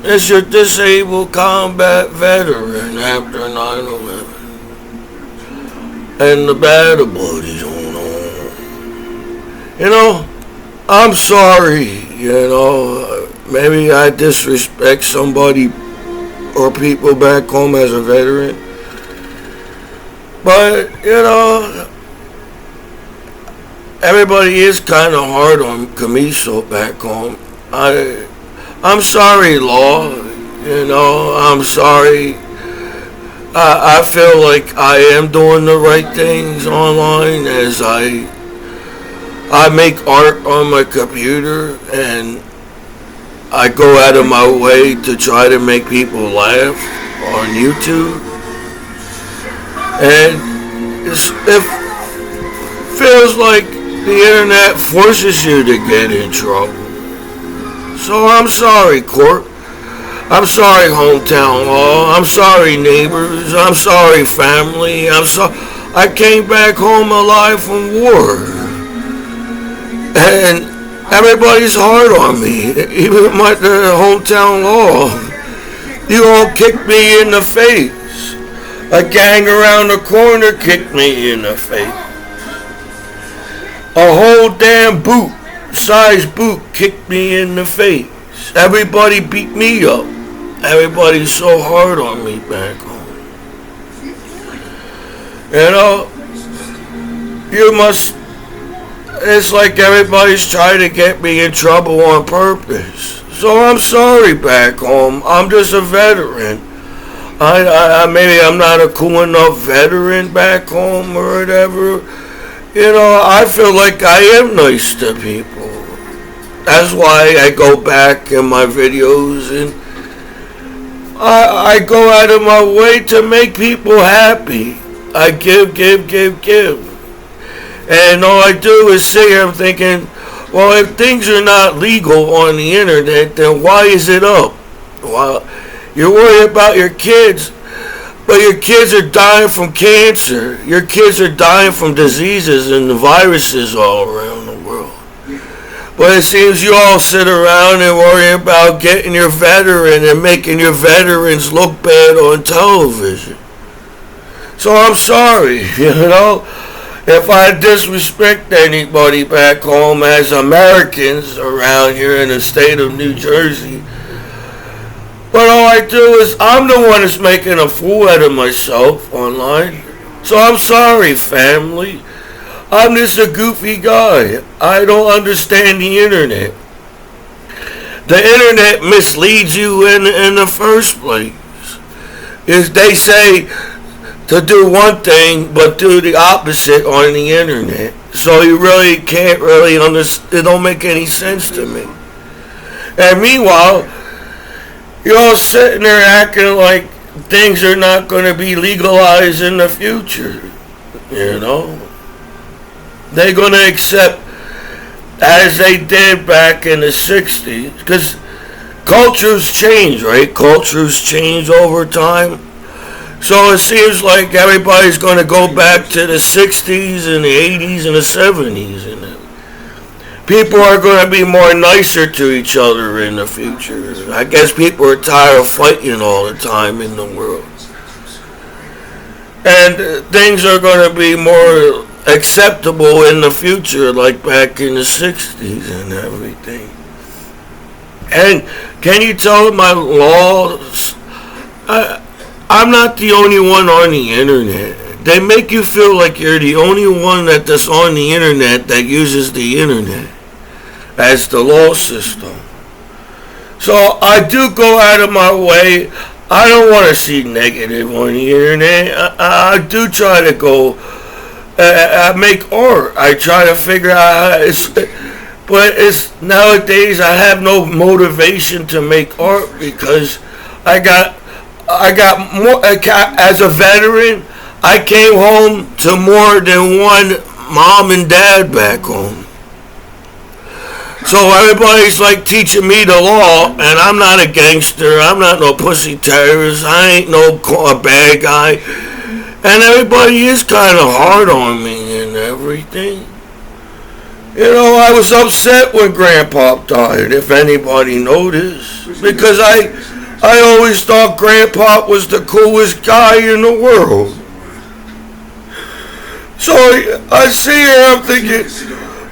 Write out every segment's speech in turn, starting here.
it's your disabled combat veteran after 9/11. And the battle buddies going on. I'm sorry, maybe I disrespect somebody or people back home as a veteran. But, everybody is kind of hard on Commiso back home. I'm sorry, Law. I'm sorry. I feel like I am doing the right things online as I make art on my computer and I go out of my way to try to make people laugh on YouTube. And it feels like the internet forces you to get in trouble. So I'm sorry, court. I'm sorry, hometown law. I'm sorry, neighbors. I'm sorry, family. I came back home alive from war. And everybody's hard on me. Even the hometown law. You all kicked me in the face. A gang around the corner kicked me in the face. A whole damn size boot kicked me in the face. Everybody beat me up. Everybody's so hard on me back home. It's like everybody's trying to get me in trouble on purpose. So I'm sorry back home. I'm just a veteran. Maybe I'm not a cool enough veteran back home or whatever. I feel like I am nice to people. That's why I go back in my videos and I go out of my way to make people happy. I give. And all I do is sit here thinking, well, if things are not legal on the internet, then why is it up? Well, you're worried about your kids, but your kids are dying from cancer. Your kids are dying from diseases and viruses all around the world. But it seems you all sit around and worry about getting your veteran and making your veterans look bad on television. So I'm sorry, if I disrespect anybody back home as Americans around here in the state of New Jersey. But all I do is I'm the one that's making a fool out of myself online. So I'm sorry, family. I'm just a goofy guy. I don't understand the internet. The internet misleads you in the first place. They say to do one thing but do the opposite on the internet. So you really can't really understand. It don't make any sense to me. And meanwhile, you're all sitting there acting like things are not going to be legalized in the future. They're going to accept as they did back in the 60s. Because cultures change, right? Cultures change over time. So it seems like everybody's going to go back to the 60s and the 80s and the 70s. And people are going to be more nicer to each other in the future. I guess people are tired of fighting all the time in the world. And things are going to be more acceptable in the future, like back in the 60s and everything. And can you tell my laws? I'm not the only one on the internet. They make you feel like you're the only one that's on the internet that uses the internet as the law system. So I do go out of my way. I don't want to see negative on the internet. I do try to go. I make art. I try to figure out but it's nowadays I have no motivation to make art because I got more as a veteran. I came home to more than one mom and dad back home. So everybody's like teaching me the law, and I'm not a gangster. I'm not no pussy terrorist. I ain't no bad guy. And everybody is kind of hard on me and everything. I was upset when Grandpa died, if anybody noticed, because I always thought Grandpa was the coolest guy in the world. So I see here, I'm thinking,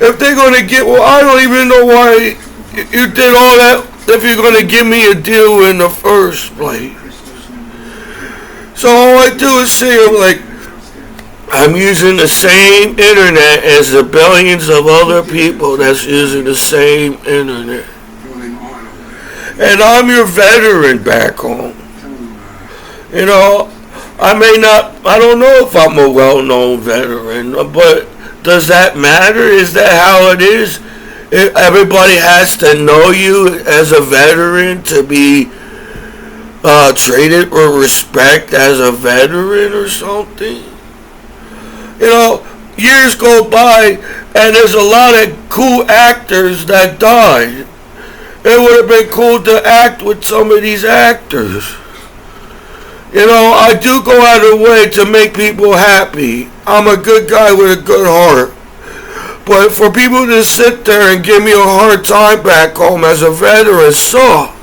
if they're going to I don't even know why you did all that if you're going to give me a deal in the first place. So all I do is see him like, I'm using the same internet as the billions of other people that's using the same internet. And I'm your veteran back home. I don't know if I'm a well-known veteran, but does that matter? Is that how it is? Everybody has to know you as a veteran to be treated with respect as a veteran or something? Years go by and there's a lot of cool actors that died. It would have been cool to act with some of these actors. I do go out of the way to make people happy. I'm a good guy with a good heart. But for people to sit there and give me a hard time back home as a veteran sucks.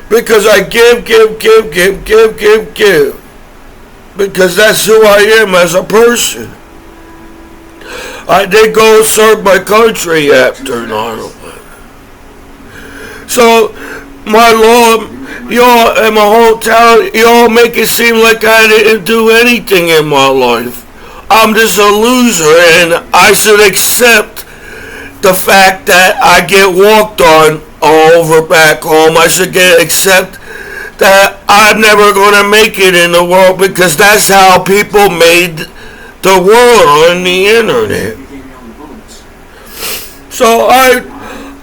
Because I give. Because that's who I am as a person. I did go serve my country after 9/11. So, my Lord, y'all in my hometown, y'all make it seem like I didn't do anything in my life. I'm just a loser, and I should accept the fact that I get walked on all over back home. I should accept that I'm never going to make it in the world because that's how people made the world on the internet. So I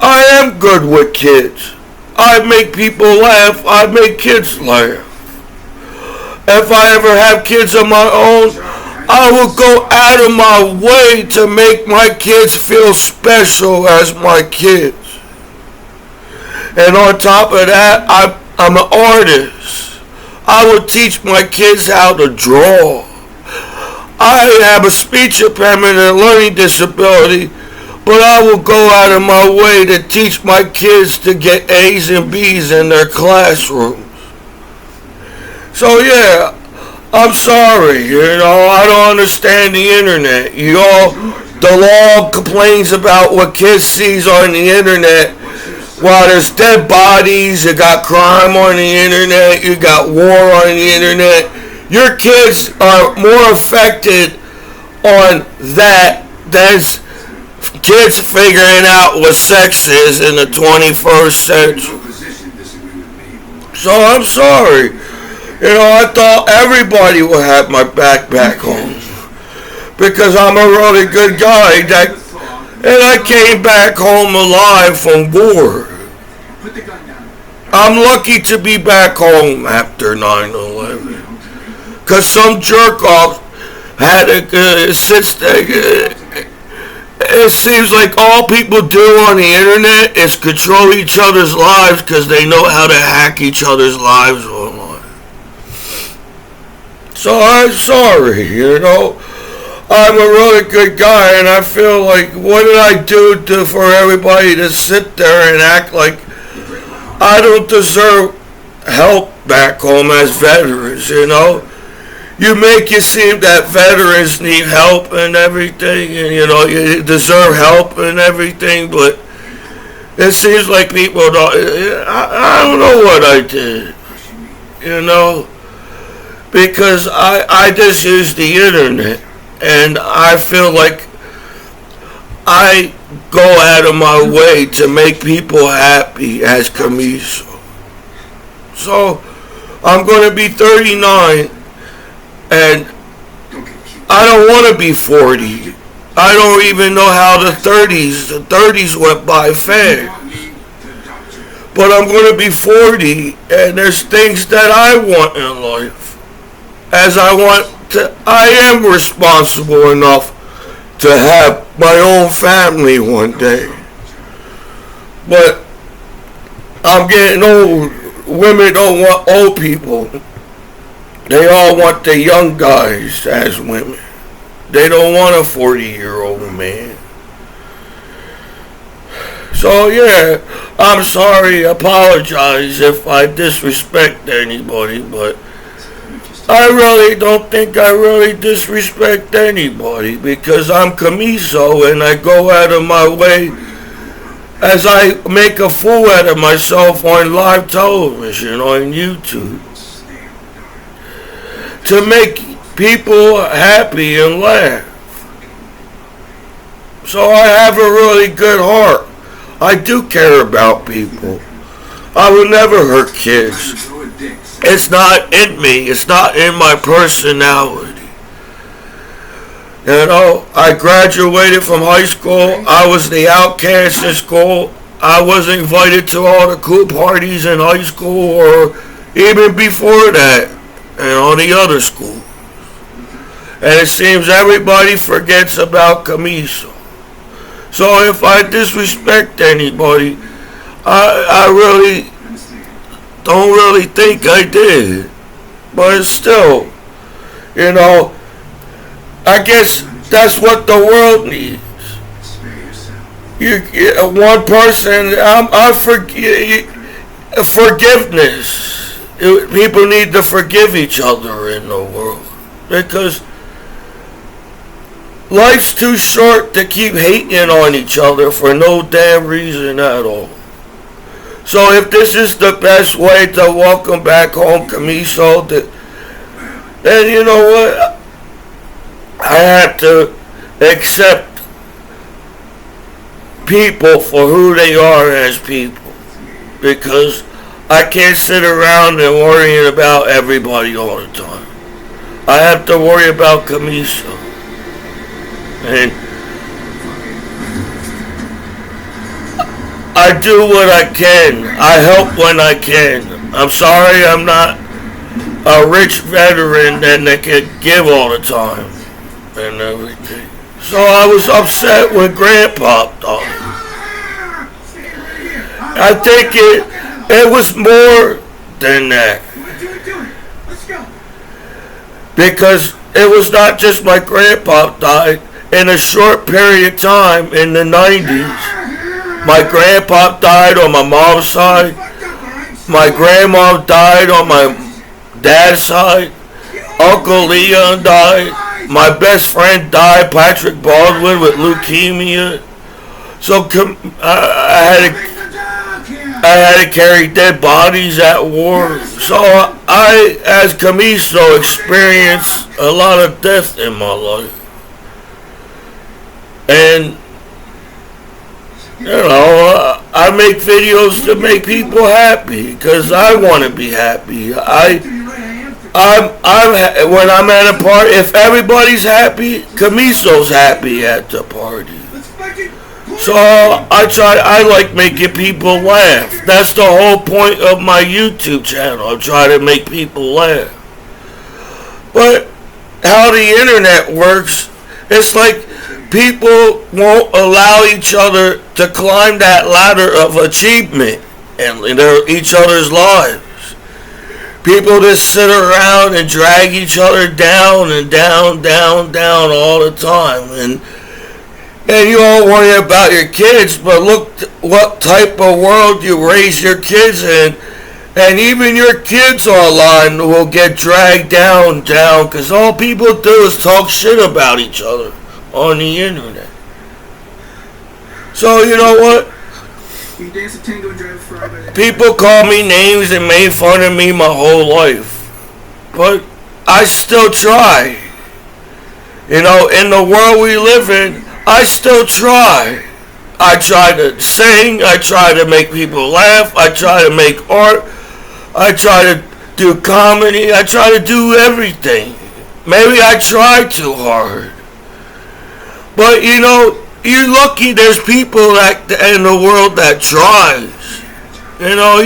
am good with kids. I make people laugh. I make kids laugh. If I ever have kids of my own, I will go out of my way to make my kids feel special as my kids. And on top of that, I'm an artist. I will teach my kids how to draw. I have a speech impairment and a learning disability, but I will go out of my way to teach my kids to get A's and B's in their classrooms. So yeah, I'm sorry, I don't understand the internet. The law complains about what kids sees on the internet. While there's dead bodies, you got crime on the internet, you got war on the internet. Your kids are more affected on that than kids figuring out what sex is in the 21st century. So I'm sorry. I thought everybody would have my back home. Because I'm a really good guy and I came back home alive from war. I'm lucky to be back home after 9/11. Because some jerk-off had it seems like all people do on the internet is control each other's lives because they know how to hack each other's lives online. So I'm sorry, I'm a really good guy, and I feel like, what did I do for everybody to sit there and act like I don't deserve help back home as veterans, You make it seem that veterans need help and everything, and, you deserve help and everything, but it seems like people don't, I don't know what I did, because I just use the internet. And I feel like I go out of my way to make people happy as Commiso. So I'm going to be 39 and I don't want to be 40. I don't even know how the 30s went by fast. But I'm going to be 40 and there's things that I want in life. I am responsible enough to have my own family one day. But I'm getting old. Women don't want old people. They all want the young guys as women. They don't want a 40-year-old man. So yeah, I'm sorry, apologize if I disrespect anybody, but I really don't think I really disrespect anybody because I'm Commiso and I go out of my way as I make a fool out of myself on live television, on YouTube, to make people happy and laugh. So I have a really good heart. I do care about people. I will never hurt kids. It's not in me. It's not in my personality. You know, I graduated from high school. I was the outcast in school. I wasn't invited to all the cool parties in high school or even before that and on the other school. And it seems everybody forgets about Commiso. So if I disrespect anybody, I really don't really think I did. But still, you know, I guess that's what the world needs. One person, forgiveness. People need to forgive each other in the world because life's too short to keep hating on each other for no damn reason at all. So if this is the best way to welcome back home Commiso, then you know what? I have to accept people for who they are as people. Because I can't sit around and worrying about everybody all the time. I have to worry about Commiso. And I do what I can. I help when I can. I'm sorry I'm not a rich veteran that can give all the time and everything. So I was upset when Grandpa died. I think it was more than that. Because it was not just my grandpa died. In a short period of time in the 90s, my grandpa died on my mom's side. My grandma died on my dad's side. Uncle Leon died. My best friend died, Patrick Baldwin, with leukemia. So I had to carry dead bodies at war. So I, as Commiso, experienced a lot of death in my life. And, you know, I make videos to make people happy because I want to be happy. When I'm at a party, if everybody's happy, Commiso's happy at the party. So I like making people laugh. That's the whole point of my YouTube channel. I try to make people laugh. But how the internet works, it's like people won't allow each other to climb that ladder of achievement in each other's lives. People just sit around and drag each other down and down all the time. And you all worry about your kids, but look what type of world you raise your kids in. And even your kids online will get dragged down, because all people do is talk shit about each other on the internet. So you know what? People call me names and made fun of me my whole life. But I still try. You know, in the world we live in, I still try. I try to sing, I try to make people laugh, I try to make art, I try to do comedy, I try to do everything. Maybe I try too hard. But you know, you're lucky there's people in the world that tries. You know,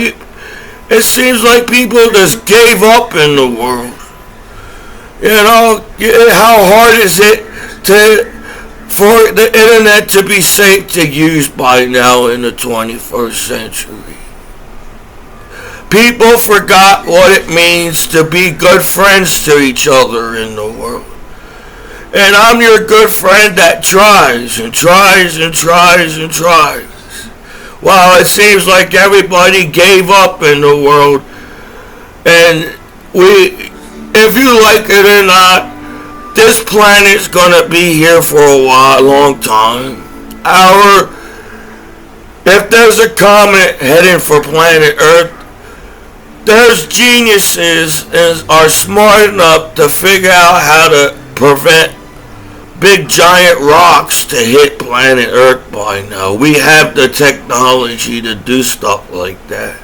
it seems like people just gave up in the world. You know, how hard is it for the internet to be safe to use by now in the 21st century? People forgot what it means to be good friends to each other in the world. And I'm your good friend that tries and tries and tries and tries. Well, it seems like everybody gave up in the world, and if you like it or not, this planet's gonna be here for a long time. If there's a comet heading for planet Earth, there's geniuses that are smart enough to figure out how to prevent big giant rocks to hit planet Earth by now. We have the technology to do stuff like that.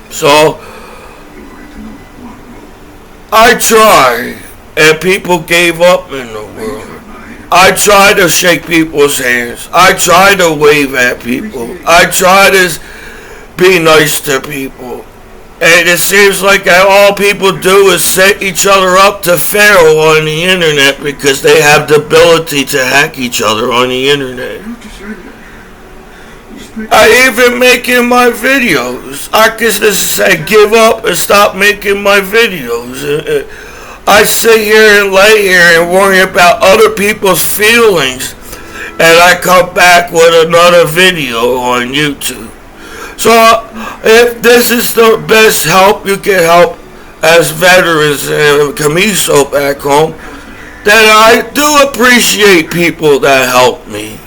So, I tried, and people gave up in the world. I tried to shake people's hands. I tried to wave at people. I tried to be nice to people. And it seems like all people do is set each other up to fail on the internet because they have the ability to hack each other on the internet. I even making my videos. I can just say give up and stop making my videos. I sit here and lay here and worry about other people's feelings, and I come back with another video on YouTube. So if this is the best help you can help as veterans and Commiso back home, then I do appreciate people that help me.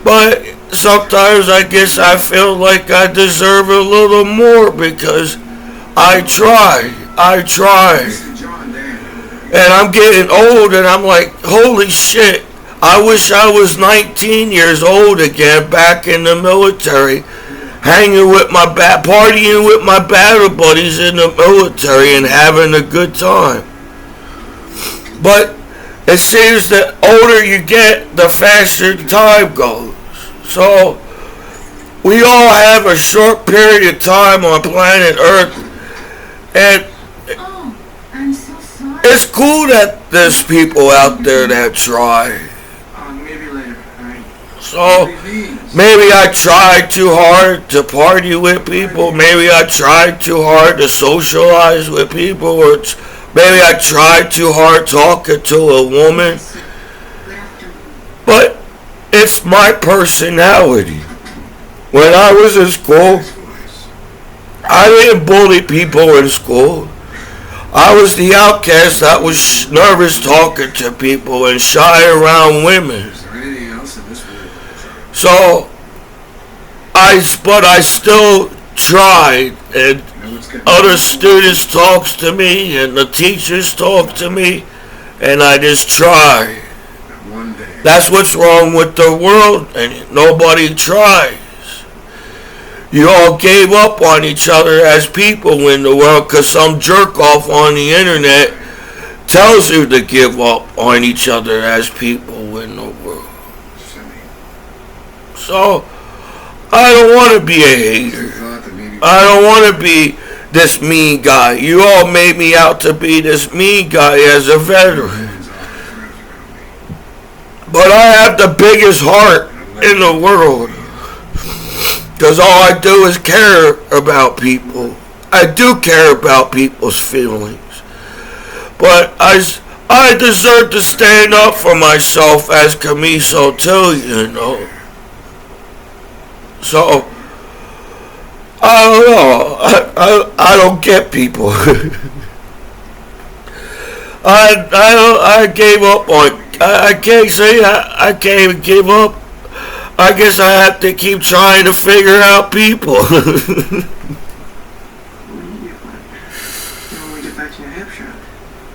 But sometimes I guess I feel like I deserve a little more because I tried. And I'm getting old and I'm like, holy shit. I wish I was 19 years old again, back in the military, partying with my battle buddies in the military and having a good time. But it seems that older you get, the faster time goes. So we all have a short period of time on planet Earth, and I'm so sorry. it's cool that there's people out there that try. Maybe later. Alright. So maybe I tried too hard to party with people. Maybe I tried too hard to socialize with people, or maybe I tried too hard talking to a woman. But it's my personality. When I was in school, I didn't bully people in school. I was the outcast that was nervous talking to people and shy around women. So, I still tried, and other students talks to me, and the teachers talk to me, and I just try. That's what's wrong with the world, and nobody tries. You all gave up on each other as people in the world because some jerk off on the internet tells you to give up on each other as people in the world. So, I don't want to be a hater. I don't want to be this mean guy. You all made me out to be this mean guy as a veteran. But I have the biggest heart in the world. Because all I do is care about people. I do care about people's feelings. But I deserve to stand up for myself as Commiso too, you know. So, I don't know. I don't get people. I gave up on. I can't say I can't give up. I guess I have to keep trying to figure out people.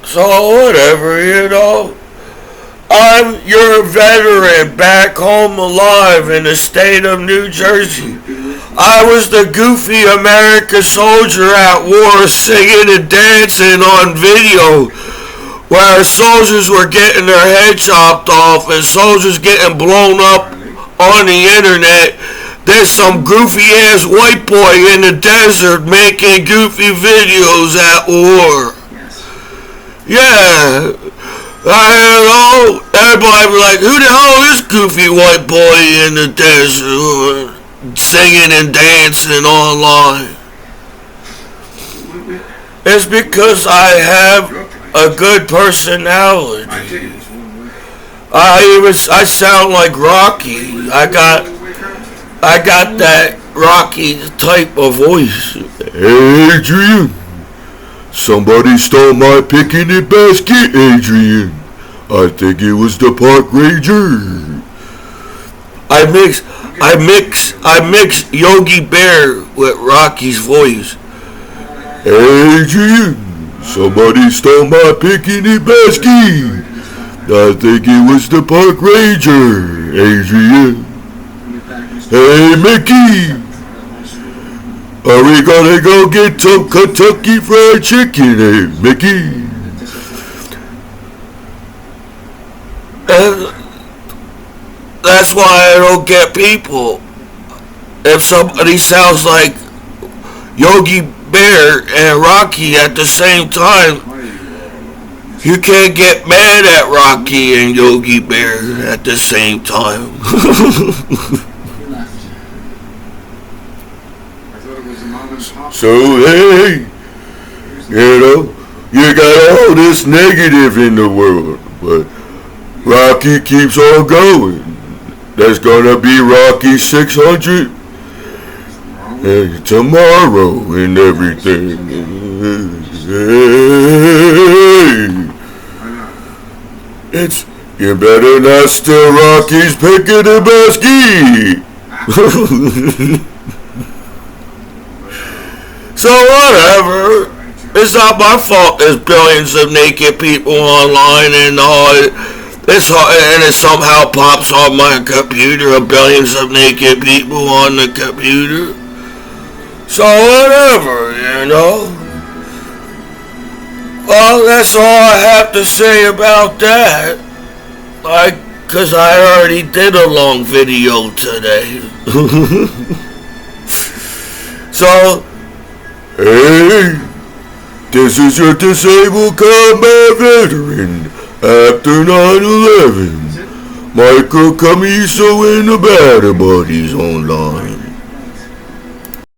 So whatever, you know. I'm your veteran back home alive in the state of New Jersey. I was the goofy American soldier at war singing and dancing on video where soldiers were getting their head chopped off and soldiers getting blown up on the internet. There's some goofy ass white boy in the desert making goofy videos at war. Yeah. I don't know. Everybody be like, who the hell is goofy white boy in the desert singing and dancing online? It's because I have a good personality. I sound like Rocky. I got that Rocky type of voice. Adrian, somebody stole my picnic basket, Adrian. I think it was the park ranger. I mix Yogi Bear with Rocky's voice. Adrian, somebody stole my picnic basket. I think it was the park ranger, Adrian. Hey, Mickey, are we gonna go get some Kentucky Fried Chicken, hey, Mickey? And that's why I don't get people. If somebody sounds like Yogi Bear and Rocky at the same time, you can't get mad at Rocky and Yogi Bear at the same time. So, hey, you got all this negative in the world, but Rocky keeps on going. There's gonna be Rocky 600 tomorrow and everything. Hey, you better not steal Rocky's pick of the basket. So whatever. It's not my fault there's billions of naked people online and all. And it somehow pops on my computer, billions of naked people on the computer. So whatever, Well, that's all I have to say about that. Cause I already did a long video today. So, hey, this is your disabled combat veteran after 9/11. Michael Commiso and the Battle Buddies online.